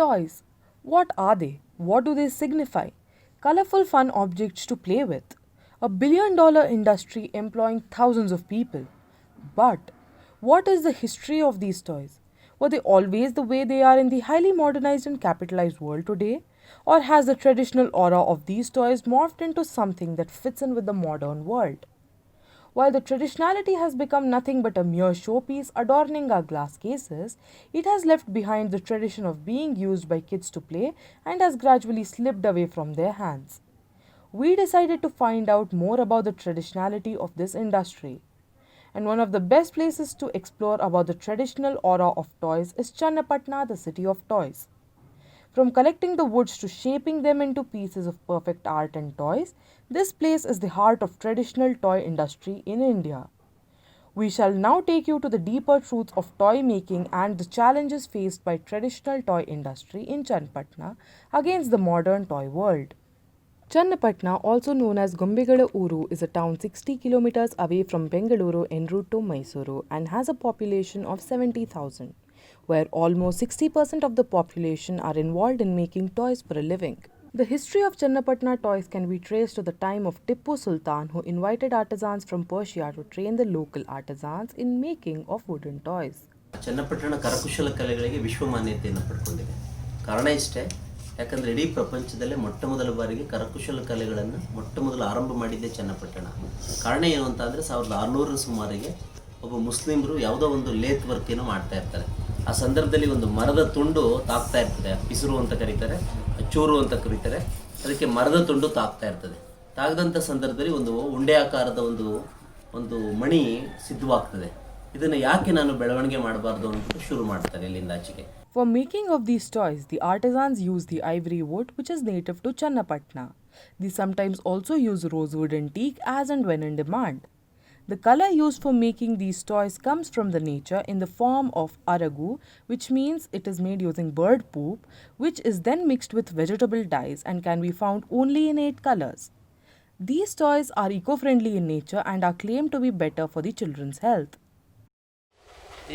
Toys. What are they? What do they signify? Colorful fun objects to play with. $1 billion industry employing thousands of people. But what is the history of these toys? Were they always the way they are in the highly modernized and capitalized world today? Or has the traditional aura of these toys morphed into something that fits in with the modern world? While the traditionality has become nothing but a mere showpiece adorning our glass cases, it has left behind the tradition of being used by kids to play and has gradually slipped away from their hands. We decided to find out more about the traditionality of this industry. And one of the best places to explore about the traditional aura of toys is Channapatna, the city of toys. From collecting the woods to shaping them into pieces of perfect art and toys, this place is the heart of traditional toy industry in India. We shall now take you to the deeper truths of toy making and the challenges faced by traditional toy industry in Channapatna against the modern toy world. Channapatna, also known as Gombegada Uru, is a town 60 kilometers away from Bengaluru en route to Mysuru and has a population of 70,000, where almost 60% of the population are involved in making toys for a living. The history of Channapatna toys can be traced to the time of Tippu Sultan, who invited artisans from Persia to train the local artisans in making of wooden toys. Channapatna ಕರಕುಶಲ ಕಲೆಗಳಿಗೆ ವಿಶ್ವಮಾನ್ಯತೆಯನ್ನು ಪಡ್ಕೊಂಡಿದೆ. ಕಾರಣ ಇಷ್ಟೇ, ಯಾಕಂದರೆ ಇಡೀ ಪ್ರಪಂಚದಲ್ಲೇ ಮೊಟ್ಟಮೊದಲ ಬಾರಿಗೆ ಕರಕುಶಲ ಕಲೆಗಳನ್ನು ಮೊಟ್ಟಮೊದಲು ಆರಂಭ ಮಾಡಿದ್ದೆ ಚನ್ನಪಟ್ಟಣ. ಕಾರಣ ಏನು ಅಂತ ಅಂದರೆ 1600 ಸುಮಾರಿಗೆ ಒಬ್ಬ ಮುಸ್ಲಿಮರು ಯಾವುದೋ ಒಂದು ಲೇತ್ ವರ್ಕೇನೋ ಮಾಡ್ತಾ ಇರ್ತಾರೆ. ಆ ಸಂದರ್ಭದಲ್ಲಿ ಒಂದು ಮರದ ತುಂಡು ತಾಕ್ತಾ ಇರ್ತದೆ, ಪಿಸುರು ಅಂತ ಕರೀತಾರೆ, ಚೂರು ಅಂತ ಕರೀತಾರೆ. ಅದಕ್ಕೆ ಮರದ ತುಂಡು ತಾಕ್ತಾ ಇರ್ತದೆ. ತಾಗದಂಥ ಸಂದರ್ಭದಲ್ಲಿ ಒಂದು ಉಂಡೆ ಆಕಾರದ ಒಂದು ಮಣಿ ಸಿದ್ಧವಾಗ್ತದೆ. ಇದನ್ನು ಯಾಕೆ ನಾನು ಬೆಳವಣಿಗೆ ಮಾಡಬಾರ್ದು ಅಂದ್ಬಿಟ್ಟು ಶುರು ಮಾಡ್ತಾರೆ ಇಲ್ಲಿಂದ ಆಚೆಗೆ. For making of these toys, the artisans use the ivory wood, which is native to Channapatna. They sometimes also use rosewood and teak as and when in demand. The color used for making these toys comes from the nature in the form of aragu, which means it is made using bird poop, which is then mixed with vegetable dyes and can be found only in 8 colors. These toys are eco-friendly in nature and are claimed to be better for the children's health.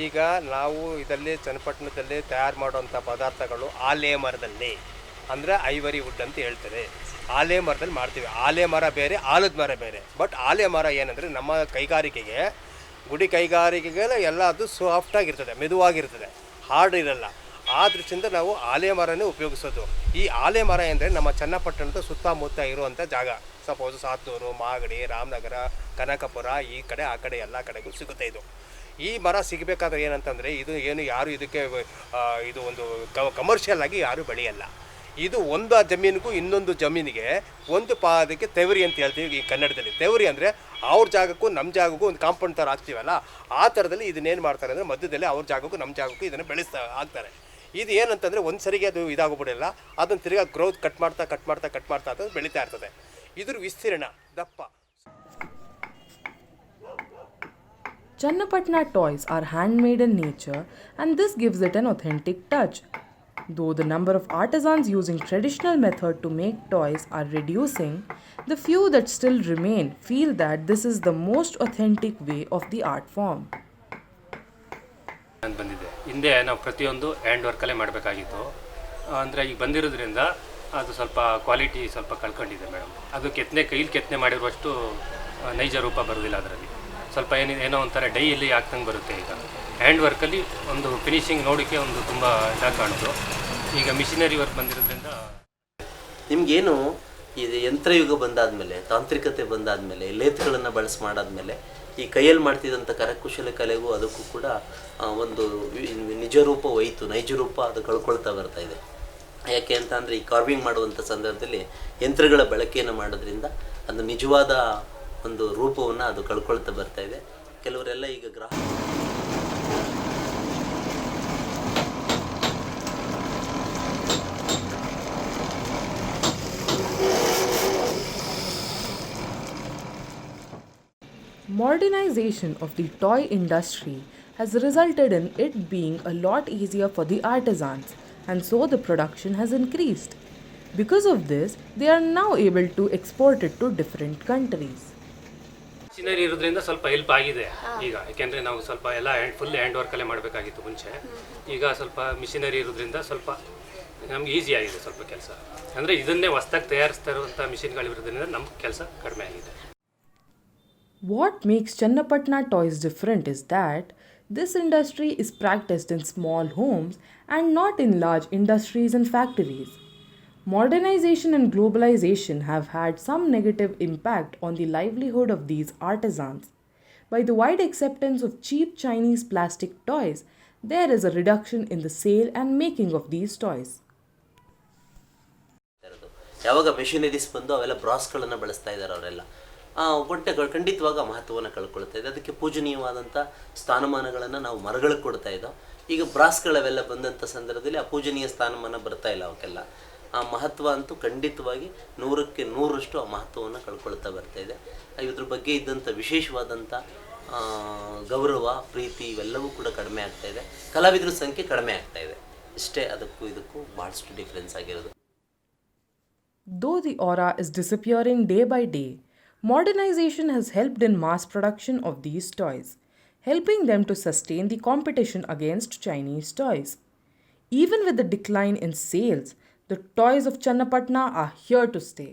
ಈಗ ನಾವು ಇದರಲ್ಲಿ ಚನ್ನಪಟ್ಟಣದಲ್ಲಿ ತಯಾರು ಮಾಡುವಂಥ ಪದಾರ್ಥಗಳು ಆಲೆ ಮರದಲ್ಲಿ ಅಂದರೆ ivory wood ಅಂತ ಹೇಳ್ತಾರೆ. ಆಲೆ ಮರದಲ್ಲಿ ಮಾಡ್ತೀವಿ. ಆಲೆ ಮರ ಬೇರೆ, ಆಲದ ಮರ ಬೇರೆ. ಬಟ್ ಆಲೆ ಮರ ಏನಂದರೆ ನಮ್ಮ ಕೈಗಾರಿಕೆಗೆ, ಗುಡಿ ಕೈಗಾರಿಕೆಗೆ ಎಲ್ಲ ಅದು ಸಾಫ್ಟಾಗಿರ್ತದೆ, ಮೆದುವಾಗಿರ್ತದೆ, ಹಾರ್ಡ್ ಇರಲ್ಲ. ಆ ದೃಷ್ಟಿಯಿಂದ ನಾವು ಆಲೆ ಮರನೇ ಉಪಯೋಗಿಸೋದು. ಈ ಆಲೆ ಮರ ಅಂದರೆ ನಮ್ಮ ಚನ್ನಪಟ್ಟಣದ ಸುತ್ತಮುತ್ತ ಇರುವಂಥ ಜಾಗ, ಸಪೋಸ್ ಸಾತೂರು, ಮಾಗಡಿ, ರಾಮನಗರ, ಕನಕಪುರ, ಈ ಕಡೆ ಆ ಕಡೆ ಎಲ್ಲ ಕಡೆಗೂ ಸಿಗುತ್ತೆ. ಈ ಮರ ಸಿಗಬೇಕಾದ್ರೆ ಏನಂತಂದರೆ ಯಾರು ಇದಕ್ಕೆ ಇದು ಒಂದು ಕಮರ್ಷಿಯಲ್ ಆಗಿ ಯಾರು ಬೆಳೆಯಲ್ಲ. ಇದು ಒಂದು ಜಮೀನಿಗೂ ಇನ್ನೊಂದು ಜಮೀನಿಗೆ ಒಂದು ಅದಕ್ಕೆ ತೆವರಿ ಅಂತ ಹೇಳ್ತೀವಿ ಈ ಕನ್ನಡದಲ್ಲಿ. ತೆವರಿ ಅಂದರೆ ಅವ್ರ ಜಾಗಕ್ಕೂ ನಮ್ಮ ಜಾಗಕ್ಕೂ ಒಂದು ಕಾಂಪೌಂಡ್ ಥರ ಹಾಕ್ತೀವಲ್ಲ, ಆ ಥರದಲ್ಲಿ ಇದನ್ನೇನು ಮಾಡ್ತಾರೆ ಅಂದರೆ ಮಧ್ಯದಲ್ಲಿ ಅವ್ರ ಜಾಗಕ್ಕೂ ನಮ್ಮ ಜಾಗಕ್ಕೂ ಇದನ್ನು ಹಾಕ್ತಾರೆ. ಇದು ಏನಂತಂದರೆ ಒಂದು ಸರಿಗೆ ಅದು ಇದಾಗೋಗ್ಬಿಡಲ್ಲ, ಅದನ್ನು ತಿರ್ಗಿ ಗ್ರೋತ್ ಕಟ್ ಮಾಡ್ತಾ ಅದು ಬೆಳೀತಾ ಇರ್ತದೆ. ಇದ್ರ ವಿಸ್ತೀರ್ಣ ದಪ್ಪ. Channapatna toys are handmade in nature and this gives it an authentic touch. Though the number of artisans using traditional method to make toys are reducing, the few that still remain feel that this is the most authentic way of the art form. ಬಂದಿದೆ. ಹಿಂದೆ ನಾವು ಪ್ರತಿಯೊಂದು hand ವರ್ಕಲ್ಲೇ ಮಾಡಬೇಕಾಗಿತ್ತು. ಅಂದರೆ ಈಗ ಬಂದಿರೋದ್ರಿಂದ ಅದು ಸ್ವಲ್ಪ ಕ್ವಾಲಿಟಿ ಸ್ವಲ್ಪ ಕಳ್ಕೊಂಡಿದೆ ಮೇಡಮ್. ಅದು ಕೈಲಿ ಕೆತ್ತನೆ ಮಾಡಿರುವಷ್ಟು ನೈಜ ರೂಪ ಬರೋದಿಲ್ಲ. ಅದರಲ್ಲಿ ಸ್ವಲ್ಪ ಏನೋ ಒಂಥರ ಡೈಯಲ್ಲಿ ಹಾಕ್ದಂಗೆ ಬರುತ್ತೆ. ಈಗ ಹ್ಯಾಂಡ್ ವರ್ಕಲ್ಲಿ ಒಂದು ಫಿನಿಶಿಂಗ್ ನೋಡೋಕ್ಕೆ ಒಂದು ತುಂಬ ಇದಾಗಿ ಕಾಣೋದು. ಈಗ ಮಿಷಿನರಿ ವರ್ಕ್ ಬಂದಿರೋದ್ರಿಂದ ನಿಮಗೇನು ಇದು ಯಂತ್ರಯುಗ ಬಂದಾದಮೇಲೆ, ತಾಂತ್ರಿಕತೆ ಬಂದಾದಮೇಲೆ, ಲೇತ್ಗಳನ್ನು ಬಳಸಿ ಮಾಡಾದಮೇಲೆ ಈ ಕೈಯಲ್ಲಿ ಮಾಡ್ತಿದ್ದಂಥ ಕರಕುಶಲ ಕಲೆಗೂ ಅದಕ್ಕೂ ಕೂಡ ಒಂದು ನಿಜ ರೂಪ ಹೋಯಿತು, ನೈಜ ರೂಪ ಅದು ಕಳ್ಕೊಳ್ತಾ ಬರ್ತಾ ಇದೆ. ಯಾಕೆ ಅಂತ ಅಂದರೆ ಈ ಕಾರ್ವಿಂಗ್ ಮಾಡುವಂಥ ಸಂದರ್ಭದಲ್ಲಿ ಯಂತ್ರಗಳ ಬಳಕೆಯನ್ನು ಮಾಡೋದ್ರಿಂದ ಅದು ನಿಜವಾದ ಒಂದು ರೂಪವನ್ನು ಅದು ಕಳ್ಕೊಳ್ತಾ ಬರ್ತಾ ಇದೆ. ಕೆಲವರೆಲ್ಲ ಈಗ Modernization of the toy industry has resulted in it being a lot easier for the artisans, and so the production has increased. Because of this, they are now able to export it to different countries. Machinery ಇರೋದ್ರಿಂದ ಸ್ವಲ್ಪ help ಆಗಿದೆ ಈಗ. ಯಾಕೆಂದರೆ ನಾವು ಸ್ವಲ್ಪ ಎಲ್ಲ full hand ವರ್ಕಲ್ಲೇ ಮಾಡಬೇಕಾಗಿತ್ತು ಮುಂಚೆ. ಈಗ ಸ್ವಲ್ಪ ಮಿಷಿನರಿ ಇರೋದ್ರಿಂದ ಸ್ವಲ್ಪ ನಮ್ಗೆ ಈಸಿ ಆಗಿದೆ ಸ್ವಲ್ಪ ಕೆಲಸ. ಅಂದರೆ ಇದನ್ನೇ ಹೊಸ್ದಾಗಿ ತಯಾರಿಸ್ತಾ ಇರುವಂಥ ಮಿಷಿನ್ಗಳಿರೋದ್ರಿಂದ ನಮ್ಮ ಕೆಲಸ ಕಡಿಮೆ ಆಗಿದೆ. What makes Channapatna toys different is that this industry is practiced in small homes and not in large industries and factories. Modernization and globalization have had some negative impact on the livelihood of these artisans. By the wide acceptance of cheap Chinese plastic toys, there is a reduction in the sale and making of these toys. ಯಾವಾಗ machineries ಬಂದು ಅವೆಲ್ಲ ಬ್ರಾಸ್ಗಳನ್ನು ಬಳಸ್ತಾ ಇದ್ದಾರೆ ಅವರೆಲ್ಲ, ಒಂಟೆಗಳು ಖಂಡಿತವಾಗ ಮಹತ್ವವನ್ನು ಕಳ್ಕೊಳ್ತಾ ಇದೆ. ಅದಕ್ಕೆ ಪೂಜನೀಯವಾದಂಥ ಸ್ಥಾನಮಾನಗಳನ್ನು ನಾವು ಮರಗಳಿಗೆ ಕೊಡ್ತಾ ಇದ್ದೋ. ಈಗ ಬ್ರಾಸ್ಗಳವೆಲ್ಲ ಬಂದಂಥ ಸಂದರ್ಭದಲ್ಲಿ ಅಪೂಜನೀಯ ಸ್ಥಾನಮಾನ ಬರ್ತಾ ಇಲ್ಲ. ಅವಕ್ಕೆಲ್ಲ ಆ ಮಹತ್ವ ಅಂತೂ ಖಂಡಿತವಾಗಿ 100ಕ್ಕೆ 100ರಷ್ಟು ಆ ಮಹತ್ವವನ್ನು ಕಳ್ಕೊಳ್ತಾ ಬರ್ತಾ ಇದೆ. ಇದ್ರ ಬಗ್ಗೆ ಇದ್ದಂಥ ವಿಶೇಷವಾದಂಥ ಗೌರವ, ಪ್ರೀತಿ ಇವೆಲ್ಲವೂ ಕೂಡ ಕಡಿಮೆ ಆಗ್ತಾ ಇದೆ. ಕಲಾವಿದರ ಸಂಖ್ಯೆ ಕಡಿಮೆ ಆಗ್ತಾ ಇದೆ. ಇಷ್ಟೇ ಅದಕ್ಕೂ ಇದಕ್ಕೂ ಭಾಳಷ್ಟು ಡಿಫ್ರೆನ್ಸ್ ಆಗಿರೋದು. Though the aura is disappearing day by day, modernization has helped in mass production of these toys, helping them to sustain the competition against Chinese toys. Even with the decline in sales, the toys of Channapatna are here to stay.